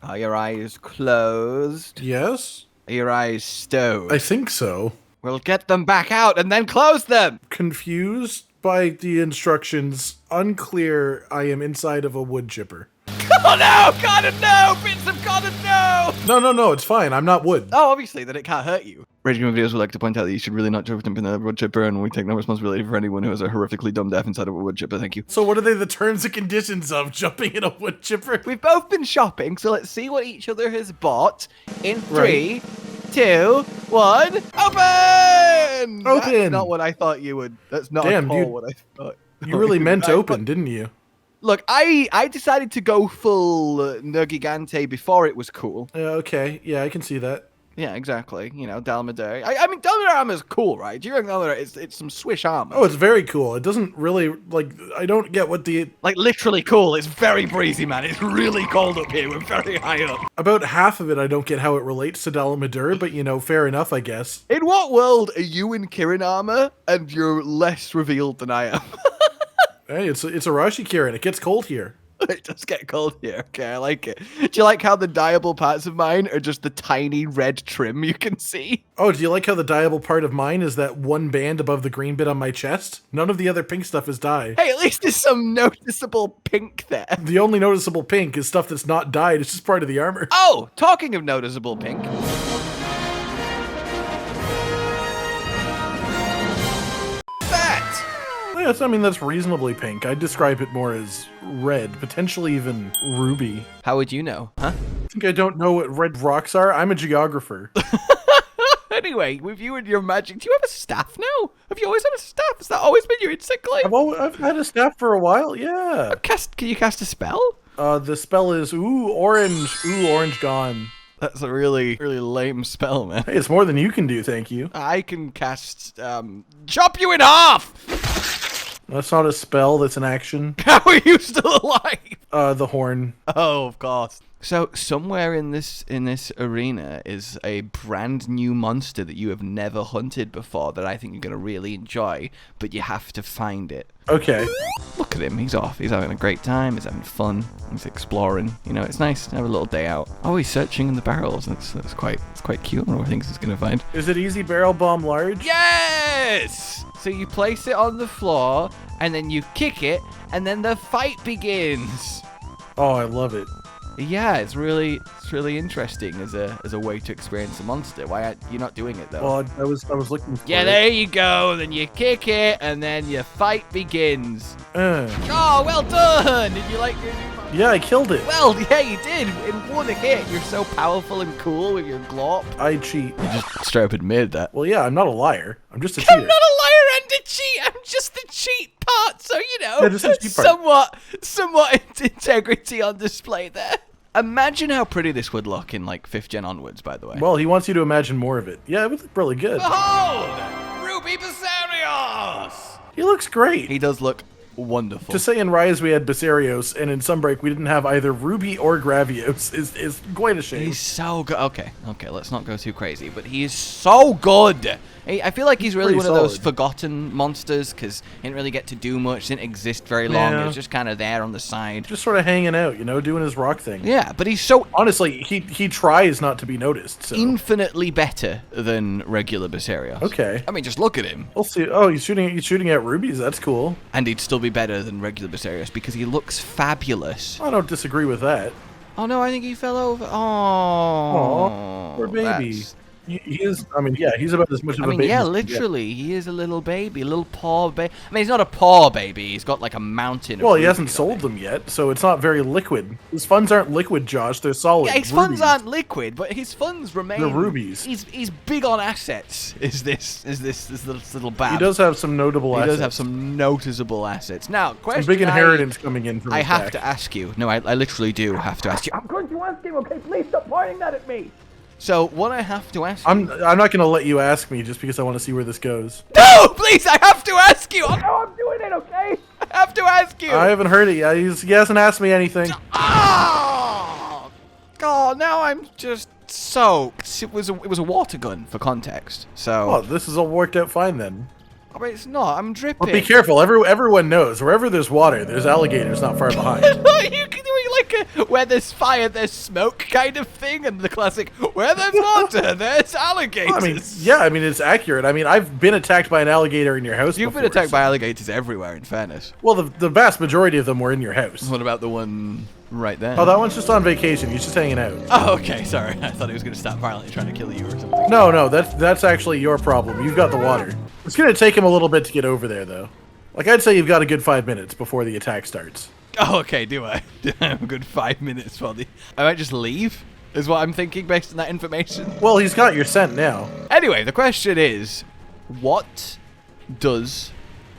Are your eyes closed? Yes? Are your eyes stowed? I think so. We'll get them back out and then close them! Confused by the instructions. Unclear. I am inside of a wood chipper. Oh no! Cotton, no! Bits of cotton, no! No, it's fine. I'm not wood. Oh, obviously, then it can't hurt you. RageGamingVideos would like to point out that you should really not jump in the wood chipper, and we take no responsibility for anyone who has a horrifically dumb death inside of a wood chipper. Thank you. So what are the terms and conditions of jumping in a wood chipper? We've both been shopping, so let's see what each other has bought. In 3, 2, 1, open! That's not what I thought you would. That's not at all what I thought. You really meant open, didn't you? Look, I decided to go full Nergigante before it was cool. Okay, yeah, I can see that. Yeah, exactly. You know, Dalmadare. I mean, Dalmadare armor is cool, right? Do you reckon Dalmadare it's some swish armor? Oh, it's very cool. It doesn't really, like, I don't get what the... Like, literally cool. It's very breezy, man. It's really cold up here. We're very high up. About half of it, I don't get how it relates to Dalmadare, but, you know, fair enough, I guess. In what world are you in Kirin armor and you're less revealed than I am? Hey, it's Arashi Kirin. It gets cold here. It does get cold here. Okay, I like it. Do you like how the dyeable parts of mine are just the tiny red trim you can see? Oh, do you like how the dyeable part of mine is that one band above the green bit on my chest? None of the other pink stuff is dye. Hey, at least there's some noticeable pink there. The only noticeable pink is stuff that's not dyed. It's just part of the armor. Oh, talking of noticeable pink. Yes, I mean, that's reasonably pink. I'd describe it more as red, potentially even ruby. How would you know, huh? I think I don't know what red rocks are. I'm a geographer. Anyway, with you and your magic, do you have a staff now? Have you always had a staff? Has that always been your insect life? I've had a staff for a while, yeah. Can you cast a spell? The spell is, orange gone. That's a really, really lame spell, man. Hey, it's more than you can do, thank you. I can cast, chop you in half! That's not a spell, that's an action. How are you still alive? The horn. Oh, of course. So somewhere in this arena is a brand new monster that you have never hunted before that I think you're gonna really enjoy, but you have to find it. Okay. Look at him, he's off. He's having a great time, he's having fun, he's exploring. You know, it's nice to have a little day out. Oh, he's searching in the barrels. That's quite cute. I wonder what things he's gonna find. Is it easy barrel bomb large? Yes! So you place it on the floor, and then you kick it, and then the fight begins. Oh, I love it. Yeah, it's really interesting as a way to experience a monster. Why aren't you not doing it though? Well, I was looking for Yeah, there you go. Then you kick it, and then your fight begins. Oh, well done! Did you like your new monster? Yeah, I killed it. Well, yeah, you did. In one hit, you're so powerful and cool with your glop. I cheat. You just straight up admitted that. Well, yeah, I'm not a liar. I'm just a cheater. I'm not a liar and a cheat. I'm just the cheat part. So, you know, yeah, just the cheat part. somewhat integrity on display there. Imagine how pretty this would look in, like, 5th gen onwards, by the way. Well, he wants you to imagine more of it. Yeah, it would look really good. Behold! Ruby Basarios! He looks great. He does look wonderful. To say in Rise we had Basarios, and in Sunbreak we didn't have either Ruby or Gravios is quite a shame. He's so good. Okay, let's not go too crazy, but he is so good. I feel like he's really one of those forgotten monsters, because he didn't really get to do much, didn't exist very long, he was just kind of there on the side. Just sort of hanging out, you know, doing his rock thing. Yeah, but he's so... Honestly, he tries not to be noticed, so... Infinitely better than regular Basarios. Okay. I mean, just look at him. We'll see. Oh, he's shooting at rubies, that's cool. And he'd still be better than regular Basarios, because he looks fabulous. I don't disagree with that. Oh no, I think he fell over. Oh, poor baby. He is, I mean, yeah, he's about as much of a baby. Yeah, literally, he is a little baby, a little poor baby. I mean, he's not a poor baby, he's got like a mountain of... Well, he hasn't sold them yet, so it's not very liquid. His funds aren't liquid, Josh, they're solid. Yeah, his funds aren't liquid, but his funds remain... They're rubies. He's big on assets, is this little bab. He does have some notable assets. He does have some noticeable assets. Now, question... Some big inheritance coming in from his I have back. to ask you. No, I literally do have to ask you. I'm going to ask you, okay? Please stop pointing that at me. So, what I have to ask you... I'm not going to let you ask me just because I want to see where this goes. No! Please, I have to ask you! I know I'm doing it, okay? I have to ask you! I haven't heard it yet. He hasn't asked me anything. Oh! God, now I'm just soaked. It was a water gun, for context, so... Oh, this is all worked out fine then. Oh, but it's not. I'm dripping. Well, be careful. Everyone knows. Wherever there's water, there's alligators not far behind. You can do it like a where there's fire, there's smoke kind of thing, and the classic where there's water, there's alligators. Well, I mean, yeah, I mean, it's accurate. I mean, I've been attacked by an alligator in your house You've been attacked by alligators everywhere, in fairness. Well, the vast majority of them were in your house. What about the one right there? Oh, that one's just on vacation. He's just hanging out. Oh, okay, sorry. I thought he was going to stop violently trying to kill you or something. No, that's actually your problem. You've got the water. It's going to take him a little bit to get over there, though. Like, I'd say you've got a good 5 minutes before the attack starts. Oh, okay, do I? I have a good 5 minutes while I might just leave, is what I'm thinking based on that information. Well, he's got your scent now. Anyway, the question is, what does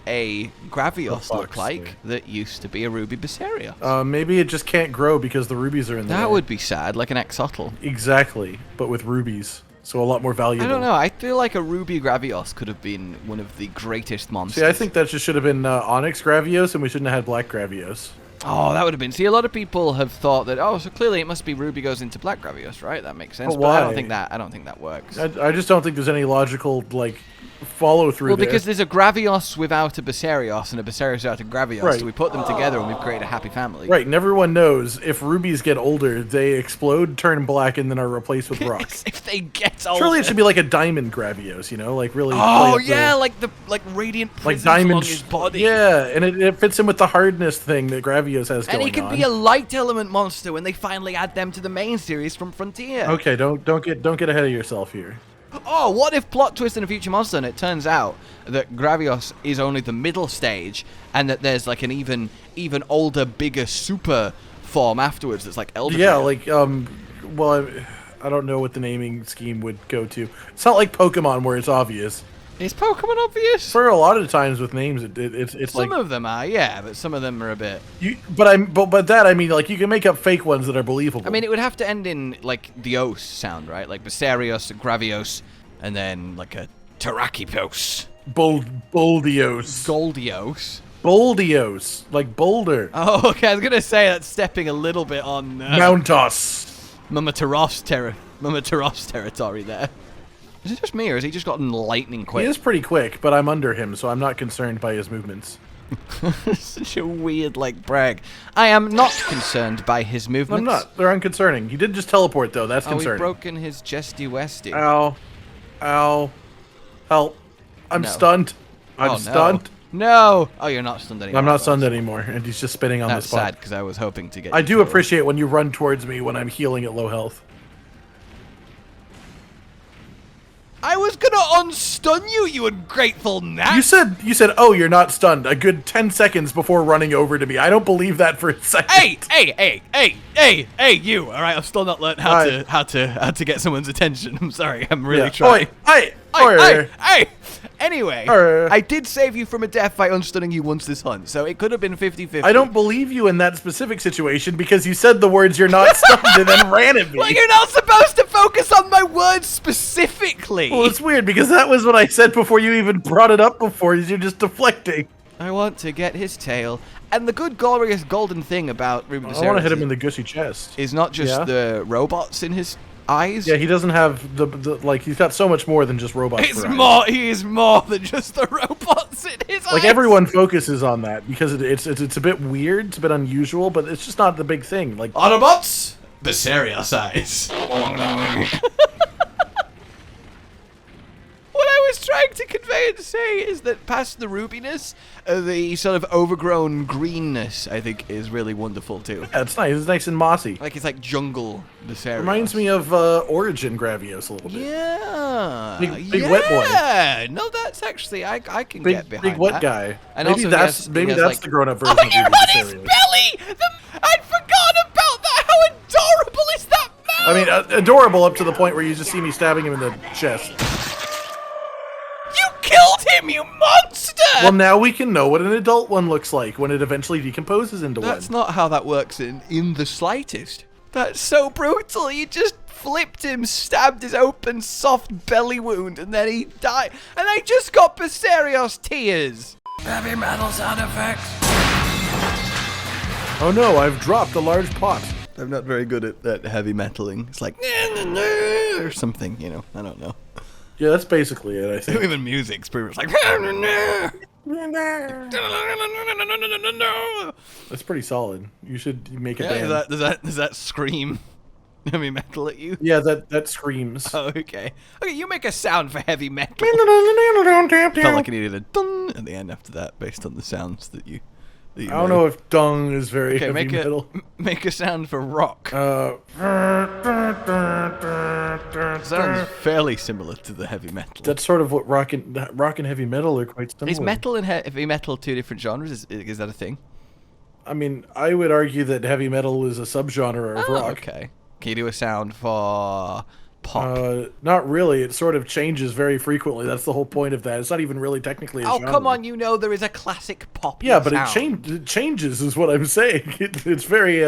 a Gravios look like that used to be a Ruby Basarios? Maybe it just can't grow because the rubies are in there. That would be sad, like an Exotl. Exactly, but with rubies. So a lot more valuable. I don't know. I feel like a Ruby Gravios could have been one of the greatest monsters. See, I think that just should have been Onyx Gravios, and we shouldn't have had Black Gravios. Oh, that would have been. See, a lot of people have thought that. Oh, so clearly it must be Ruby goes into Black Gravios, right? That makes sense. But But why? I don't think that works. I just don't think there's any logical follow through. Well, because there's a Gravios without a Basarios and a Basarios without a Gravios, Right. so we put them together and we've created a happy family. Right, and everyone knows if rubies get older, they explode, turn black, and then are replaced with rock. If they get older. Surely it should be like a diamond Gravios, you know, like really. Oh play up yeah, the, like radiant like prisms diamond. along his body. Yeah, and it fits in with the hardness thing that Gravios has going on. And he can be a light element monster when they finally add them to the main series from Frontier. Okay, don't get ahead of yourself here. Oh, what if plot twist in a future monster and it turns out that Gravios is only the middle stage and that there's like an even older, bigger super form afterwards that's like Elder. Yeah, like well, I don't know what the naming scheme would go to. It's not like Pokemon where it's obvious. Is Pokemon obvious? For a lot of times with names, it's some like of them are, yeah, but some of them are a bit. But I mean, like you can make up fake ones that are believable. I mean, it would have to end in like the os sound, right? Like Basarios, Gravios, and then like a Terrakipos. Boldios. Goldios. Boldios, like Boulder. Oh, okay. I was gonna say that's stepping a little bit on Mountos. Mama Taroff's territory there. Is it just me, or has he just gotten lightning quick? He is pretty quick, but I'm under him, so I'm not concerned by his movements. Such a weird, brag. I am not concerned by his movements. I'm not. They're unconcerning. He did just teleport, though. That's concerning. We've broken his Jesty Westy. Ow. Ow. Help. I'm stunned. I'm stunned. No. Oh, you're not stunned anymore. I'm not stunned anymore, and he's just spinning on the spot. That's sad, because I was hoping to get I do appreciate when you run towards me when I'm healing at low health. I was gonna unstun you, you ungrateful gnat! You said, oh, you're not stunned, a good 10 seconds before running over to me. I don't believe that for a second. Hey, you! Alright, I've still not learned how to get someone's attention. I'm sorry, I'm really trying. Hey! Anyway, I did save you from a death by unstunning you once this hunt, so it could have been 50-50. I don't believe you in that specific situation because you said the words "you're not stunned" and then ran at me. Well, you're not supposed to focus on my words specifically. Well, it's weird because that was what I said before you even brought it up before. You're just deflecting. I want to get his tail. And the good, glorious, golden thing about Ruby Basarios, I want to hit him in the gushy chest. Is not just the robots in his eyes. Yeah, he doesn't have the he's got so much more than just robots. He is more than just the robots in his eyes. Like everyone focuses on that because it's a bit weird, it's a bit unusual, but it's just not the big thing. Like Autobots, Basarios eyes. What I was trying to convey and say is that past the rubiness, the sort of overgrown greenness, I think, is really wonderful too. Yeah, it's nice. It's nice and mossy. Like it's like jungle Basarios. Reminds me of Origin Gravios a little bit. Yeah. Big wet boy. Yeah. No, that's actually I can get behind big wet that. guy. And maybe also that's the grown-up version Oh, of you're Ruby on his Basarios. belly! I'd forgotten about that! How adorable is that mouth? I mean, adorable up to the point where you just see me stabbing him in the chest. You killed him, you monster! Well, now we can know what an adult one looks like when it eventually decomposes into one. That's not how that works in the slightest. That's so brutal. You just flipped him, stabbed his open, soft belly wound, and then he died. And I just got Basarios tears. Heavy metal sound effects. Oh no, I've dropped a large pot. I'm not very good at that heavy metaling. It's like or something, you know. I don't know. Yeah, that's basically it, I think. Even music's pretty much like That's pretty solid. You should make a Yeah, band. does that scream heavy metal at you? Yeah, that screams. Oh, okay. Okay, you make a sound for heavy metal. Felt like I needed a dun at the end after that, based on the sounds that you I don't know if dung is very heavy metal. Make a sound for rock. Sounds fairly similar to the heavy metal. That's sort of what rock and heavy metal are quite similar. Is metal and heavy metal two different genres? Is that a thing? I mean, I would argue that heavy metal is a subgenre of rock. Okay. Can you do a sound for pop? Not really. It sort of changes very frequently. That's the whole point of that. It's not even really technically a genre. Come on, you know there is a classic pop. Yeah, but sound. it changes is what I'm saying. It's very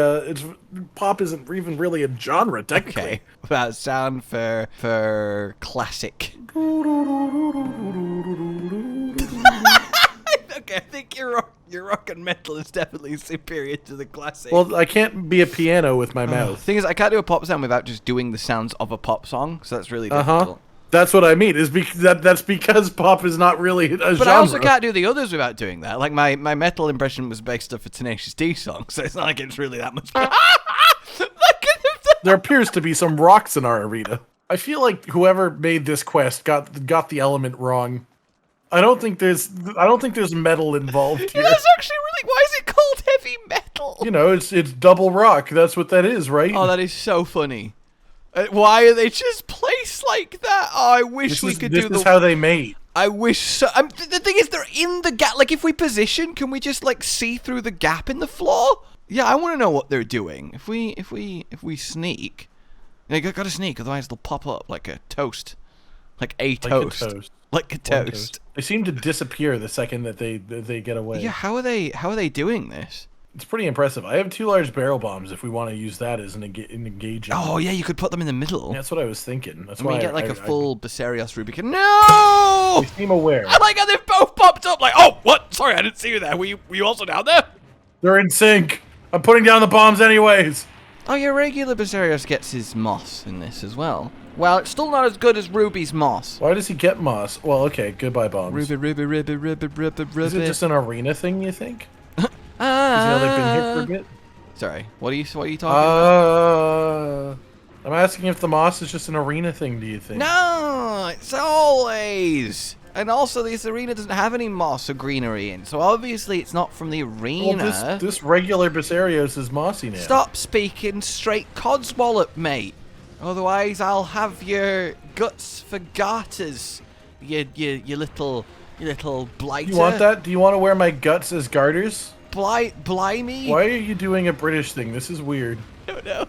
pop isn't even really a genre technically. Okay. That sound for classic. Okay, I think your rock and metal is definitely superior to the classic. Well, I can't be a piano with my mouth. Thing is, I can't do a pop sound without just doing the sounds of a pop song, so that's really difficult. That's what I mean. That's because pop is not really a genre. But I also can't do the others without doing that. Like my metal impression was based off a Tenacious D song, so it's not like it's really that much. There appears to be some rocks in our arena. I feel like whoever made this quest got the element wrong. I don't think there's metal involved here. Yeah, that's actually really. Why is it called heavy metal? You know, it's double rock. That's what that is, right? Oh, that is so funny. Why are they just placed like that? Oh, I wish we could do the. This is how they made. I wish so. The thing is, they're in the gap. Like, if we position, can we just like see through the gap in the floor? Yeah, I want to know what they're doing. If we sneak, you gotta sneak, otherwise they'll pop up like a toast, like a toast. Like a toast. They seem to disappear the second that they get away. Yeah, how are they doing this? It's pretty impressive. I have 2 large barrel bombs if we want to use that as an engaging. Oh yeah, you could put them in the middle. Yeah, that's what I was thinking. That's and why we get like a full Basarios Ruby. No! They seem aware. I like how they've both popped up. Like, oh, what? Sorry, I didn't see you there. Were you also down there? They're in sync. I'm putting down the bombs anyways. Oh, your regular Basarios gets his moss in this as well. Well, it's still not as good as Ruby's moss. Why does he get moss? Well, okay, goodbye bombs. Ruby. Is it just an arena thing, you think? Because they've been hit for a bit? Sorry, what are you talking about? I'm asking if the moss is just an arena thing, do you think? No, it's always. And also, this arena doesn't have any moss or greenery in, so obviously it's not from the arena. Well, this regular Basarios is mossy now. Stop speaking straight codswallop, mate. Otherwise, I'll have your guts for garters. You little blighter. You want that? Do you want to wear my guts as garters? Blimey. Why are you doing a British thing? This is weird. I don't know.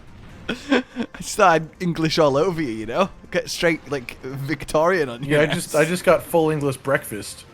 I started English all over you, you know? Get straight, like, Victorian on you. Yeah, I just got full English breakfast.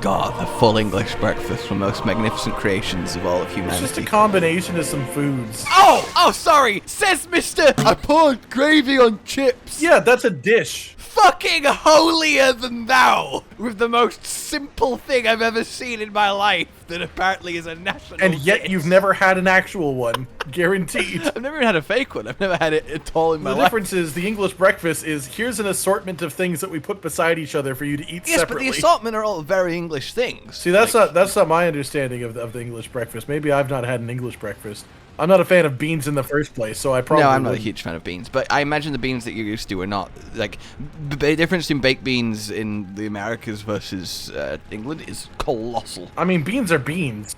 God, the full English breakfast, the most magnificent creations of all of humanity. It's just a combination of some foods. Oh, sorry. Says Mr. I poured gravy on chips. Yeah, that's a dish. Fucking holier than thou, with the most simple thing I've ever seen in my life that apparently is a national And yet dish. you've never had an actual one, guaranteed. I've never even had a fake one. I've never had it at all in my life. The difference is the English breakfast is here's an assortment of things that we put beside each other for you to eat yes, separately. But the assortment are all very English things. See, that's not my understanding of the English breakfast. Maybe I've not had an English breakfast. I'm not a fan of beans in the first place, so I probably No, I'm not wouldn't. a huge fan of beans, but I imagine the beans that you're used to are not, like, the difference in baked beans in the Americas versus England is colossal. I mean, beans are beans.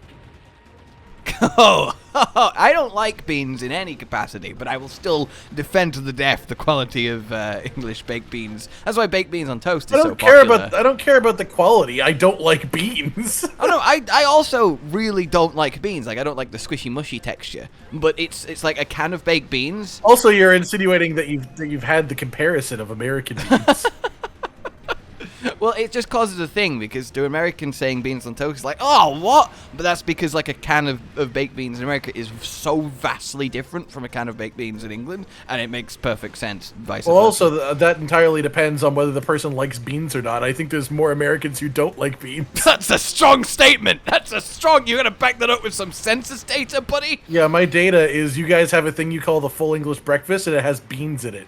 Oh, I don't like beans in any capacity, but I will still defend to the death the quality of English baked beans. That's why baked beans on toast is so popular. I don't care about the quality. I don't like beans. Oh no, I also really don't like beans. Like, I don't like the squishy mushy texture. But it's like a can of baked beans. Also, you're insinuating that you've had the comparison of American beans. Well, it just causes a thing, because to Americans saying beans on toast is like, oh, what? But that's because, like, a can of baked beans in America is so vastly different from a can of baked beans in England, and it makes perfect sense vice versa. Well, also, that entirely depends on whether the person likes beans or not. I think there's more Americans who don't like beans. That's a strong statement! That's a strong... You're gonna back that up with some census data, buddy? Yeah, my data is you guys have a thing you call the full English breakfast, and it has beans in it.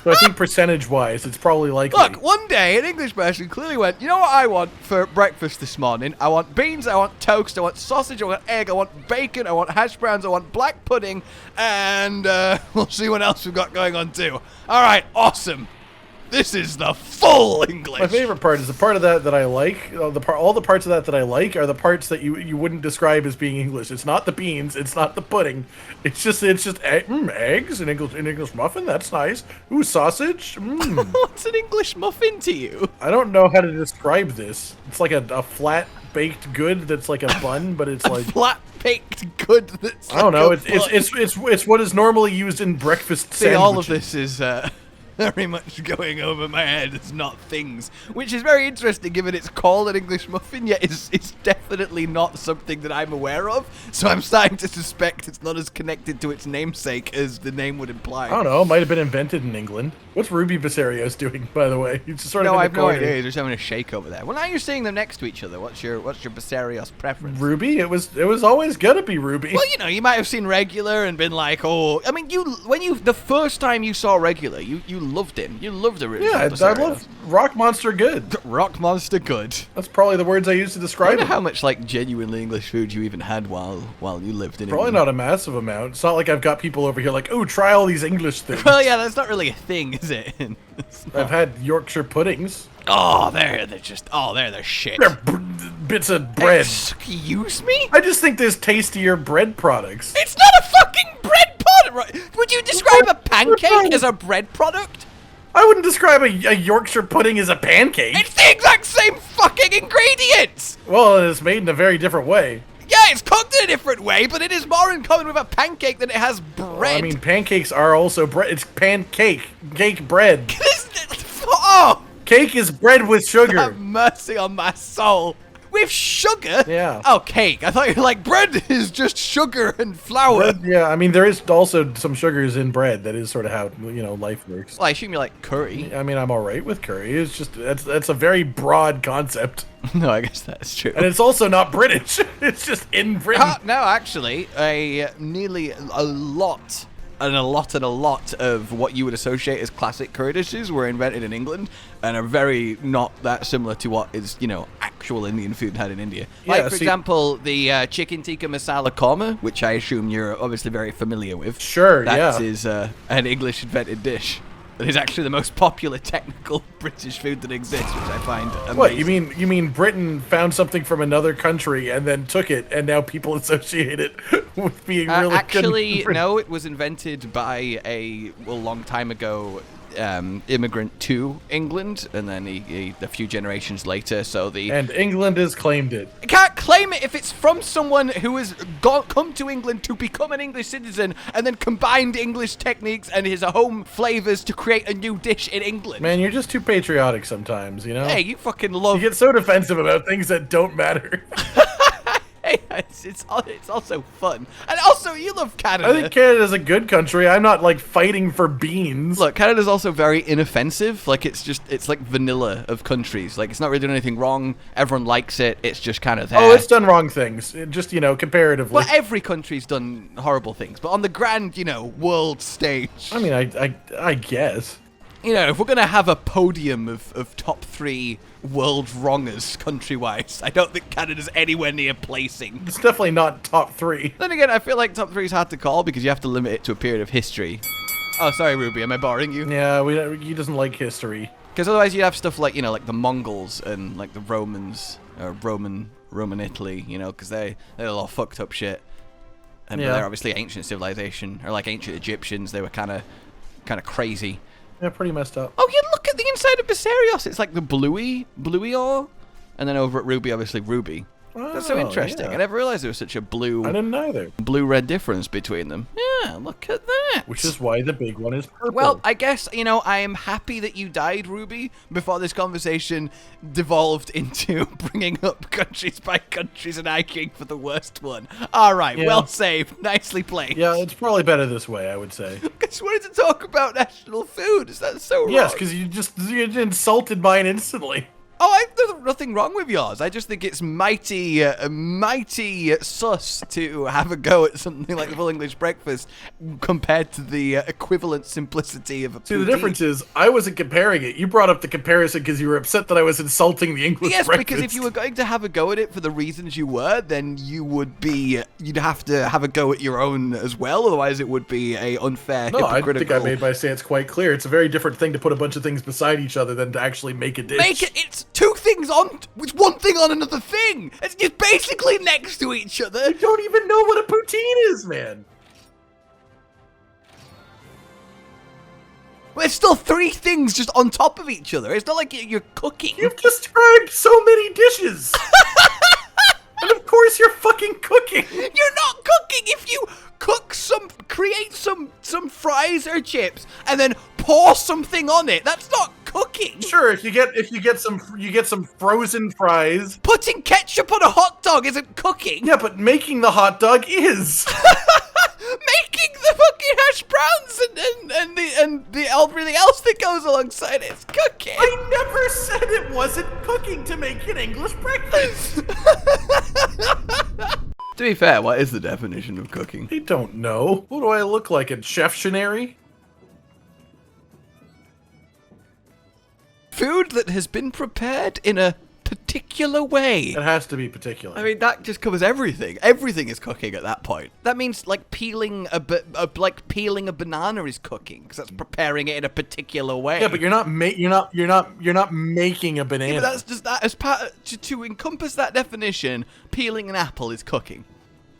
So I think percentage-wise, it's probably likely. Look, one day an English person clearly went, you know what I want for breakfast this morning? I want beans, I want toast, I want sausage, I want egg, I want bacon, I want hash browns, I want black pudding, and we'll see what else we've got going on too. All right, awesome. This is the full English. My favorite part is the part of that I like. All the parts of that I like are the parts that you wouldn't describe as being English. It's not the beans. It's not the pudding. It's just eggs, an English muffin. That's nice. Ooh, sausage. What's an English muffin to you? I don't know how to describe this. It's like a flat baked good that's like a bun, but it's like flat baked good. That's I don't know. It's what is normally used in breakfast sandwiches. See, all of this is very much going over my head. It's not things, which is very interesting given it's called an English muffin, yet it's definitely not something that I'm aware of. So I'm starting to suspect it's not as connected to its namesake as the name would imply. I don't know. It might have been invented in England. What's Ruby Basarios doing, by the way? He's just sort of I have no idea. He's just having a shake over there. Well, now you're seeing them next to each other. What's your Basarios preference? Ruby? It was always gonna be Ruby. Well, you know, you might have seen Regular and been like, oh, I mean, the first time you saw Regular, you loved him. You loved the Ruby. Yeah, I love Rock Monster Good. Rock Monster Good. That's probably the words I used to describe it. How much like genuinely English food you even had while you lived in Probably England. not a massive amount. It's not like I've got people over here like, oh, try all these English things. Well, yeah, that's not really a thing, is it? I've had Yorkshire puddings. Oh, they're shit. They're bits of bread. Excuse me? I just think there's tastier bread products. It's not a fucking bread product, right? Would you describe a pancake as a bread product? I wouldn't describe a Yorkshire pudding as a pancake. It's the exact same fucking ingredients! Well, it's made in a very different way. Yeah, it's cooked in a different way, but it is more in common with a pancake than it has bread. Well, I mean, pancakes are also bread. It's pancake. Cake bread. Oh! Cake is bread with sugar. Have mercy on my soul. With sugar? Yeah. Oh, cake. I thought you were like, bread is just sugar and flour. Bread, yeah, I mean, there is also some sugars in bread. That is sort of how, life works. Well, I assume you like curry. I mean, I'm all right with curry. It's just, that's a very broad concept. No, I guess that's true. And it's also not British. It's just in Britain. No, actually, nearly a lot of what you would associate as classic curry dishes were invented in England and are very not that similar to what is, actual Indian food had in India. Like, for example, the chicken tikka masala korma, which I assume you're obviously very familiar with. Sure, That is an English invented dish. That is actually the most popular technical British food that exists, which I find amazing. What, you mean Britain found something from another country and then took it, and now people associate it with being really actually, no, it was invented by a long time ago immigrant to England, and then he a few generations later, and England has claimed it. You can't claim it if it's from someone who has come to England to become an English citizen and then combined English techniques and his home flavors to create a new dish in England. Man, you're just too patriotic sometimes, Hey, you fucking love... You get so defensive about things that don't matter. Hey, it's also fun. And also, you love Canada. I think Canada's a good country. I'm not, like, fighting for beans. Look, Canada's also very inoffensive. Like, it's like vanilla of countries. Like, it's not really doing anything wrong. Everyone likes it. It's just kind of there. Oh, it's done wrong things. Just, comparatively. Well, every country's done horrible things. But on the grand, world stage. I mean, I guess. If we're going to have a podium of top 3 world wrongers country-wise, I don't think Canada's anywhere near placing. It's definitely not top 3. Then again, I feel like top 3 is hard to call because you have to limit it to a period of history. Oh, sorry, Ruby, am I boring you? Yeah, he doesn't like history. Because otherwise you'd have stuff like, like the Mongols and like the Romans, or Roman Italy, because they're a lot of fucked up shit. And they're obviously ancient civilization, or like ancient Egyptians, they were kind of crazy. Yeah, pretty messed up. Oh, yeah, look at the inside of Basarios. It's like the bluey ore. And then over at Ruby, obviously Ruby. Oh, that's so interesting. Yeah. I never realized there was such a I didn't either. blue-red difference between them. Yeah, look at that. Which is why the big one is purple. Well, I guess, I am happy that you died, Ruby, before this conversation devolved into bringing up countries by countries and hiking for the worst one. All right, well saved. Nicely played. Yeah, it's probably better this way, I would say. I just wanted to talk about national food. Is that so wrong? Yes, because you insulted mine instantly. Oh, there's nothing wrong with yours. I just think it's mighty sus to have a go at something like the full English breakfast compared to the equivalent simplicity of a See, the difference is, I wasn't comparing it. You brought up the comparison because you were upset that I was insulting the English breakfast. Yes, because if you were going to have a go at it for the reasons you were, then you'd have to have a go at your own as well. Otherwise, it would be a unfair, hypocritical... I think I made my stance quite clear. It's a very different thing to put a bunch of things beside each other than to actually make a dish. It's two things with one thing on another thing. It's just basically next to each other. You don't even know what a poutine is, man. But it's still three things just on top of each other. It's not like you're cooking. You've described so many dishes. And of course you're fucking cooking. You're not cooking if you create some fries or chips and then pour something on it. That's not cooking. Sure, if you get some frozen fries. Putting ketchup on a hot dog isn't cooking. Yeah, but making the hot dog is. Making the fucking hash browns and everything else that goes alongside it's cooking. I never said it wasn't cooking to make an English breakfast. To be fair, what is the definition of cooking? I don't know. What do I look like, a chef-tionary? Food that has been prepared in a particular way. It has to be particular. I mean, that just covers everything. Everything is cooking at that point. That means like peeling a banana is cooking because that's preparing it in a particular way. Yeah, but you're not making a banana. Yeah, but that's just that as part to encompass that definition. Peeling an apple is cooking.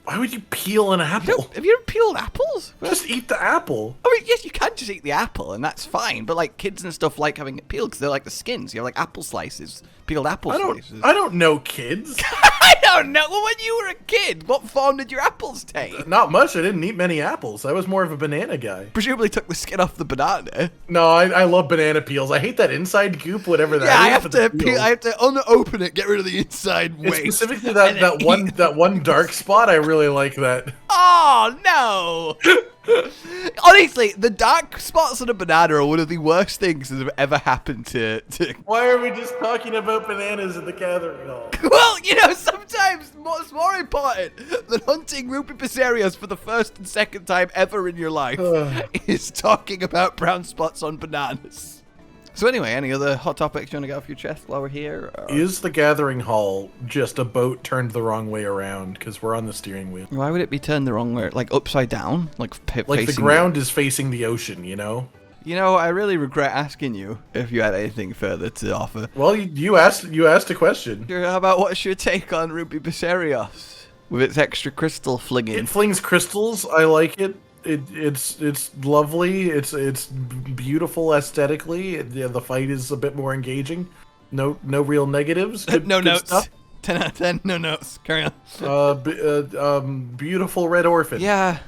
Why would you peel an apple? Have you ever peeled apples? Just eat the apple. I mean, yes, you can just eat the apple, and that's fine. But like kids and stuff like having it peeled because they're like the skins. You have like apple slices, peeled apple slices. I don't know kids. I don't know. Well, when you were a kid, what form did your apples take? Not much. I didn't eat many apples. I was more of a banana guy. Presumably took the skin off the banana. No, I love banana peels. I hate that inside goop, whatever that is. Yeah, I have to unopen it, get rid of the inside waste. It's specifically that one dark spot. I really like that. Oh no! Honestly, the dark spots on a banana are one of the worst things that have ever happened to... Why are we just talking about bananas at the gathering hall? Well, you know, sometimes what's more important than hunting Ruby Basarios for the first and second time ever in your life is talking about brown spots on bananas. So anyway, any other hot topics you want to get off your chest while we're here? Or... Is the gathering hall just a boat turned the wrong way around? Because we're on the steering wheel. Why would it be turned the wrong way? Like upside down? Like the ground is facing the ocean, you know? You know, I really regret asking you if you had anything further to offer. Well, you asked a question. How about what's your take on Ruby Basarios with its extra crystal flinging? It flings crystals. I like it. It's lovely. It's beautiful aesthetically. The fight is a bit more engaging. No real negatives. No notes. Stuff. 10 out of 10. No notes. Carry on. Beautiful red orphan. Yeah.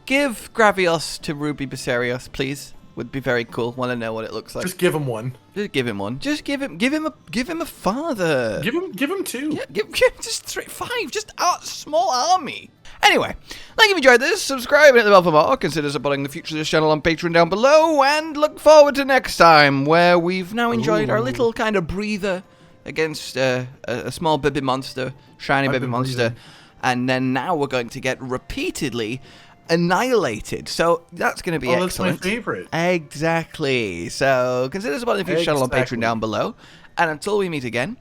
Give Gravios to Ruby Basarios, please. Would be very cool. Want to know what it looks like. Just give him one. Just give him one. Just give him a father. Give him two. Yeah, give just 5. Just a small army. Anyway, like if you enjoyed this, subscribe and hit the bell for more. Consider supporting the future of this channel on Patreon down below, and look forward to next time, where we've now enjoyed our little kind of breather against a small baby monster, shiny baby monster, and then now we're going to get repeatedly annihilated. So that's going to be excellent. That's my favorite. Exactly. So consider supporting the future channel on Patreon down below, and until we meet again,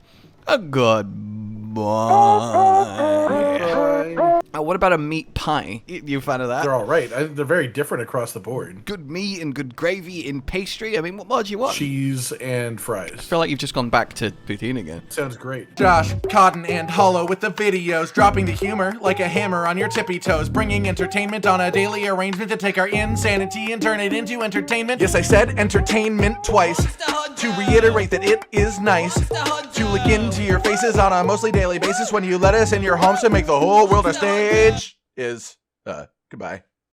a goodbye. What about a meat pie? You a fan of that? They're all right. They're very different across the board. Good meat and good gravy in pastry. I mean, what more do you want? Cheese and fries. I feel like you've just gone back to poutine again. Sounds great. Josh, Cotton, and Hollow with the videos, dropping the humor like a hammer on your tippy toes, bringing entertainment on a daily arrangement to take our insanity and turn it into entertainment. Yes, I said entertainment twice, to reiterate that it is nice to look into your faces on a mostly daily basis when you let us in your homes to make the whole world a stage. Goodbye.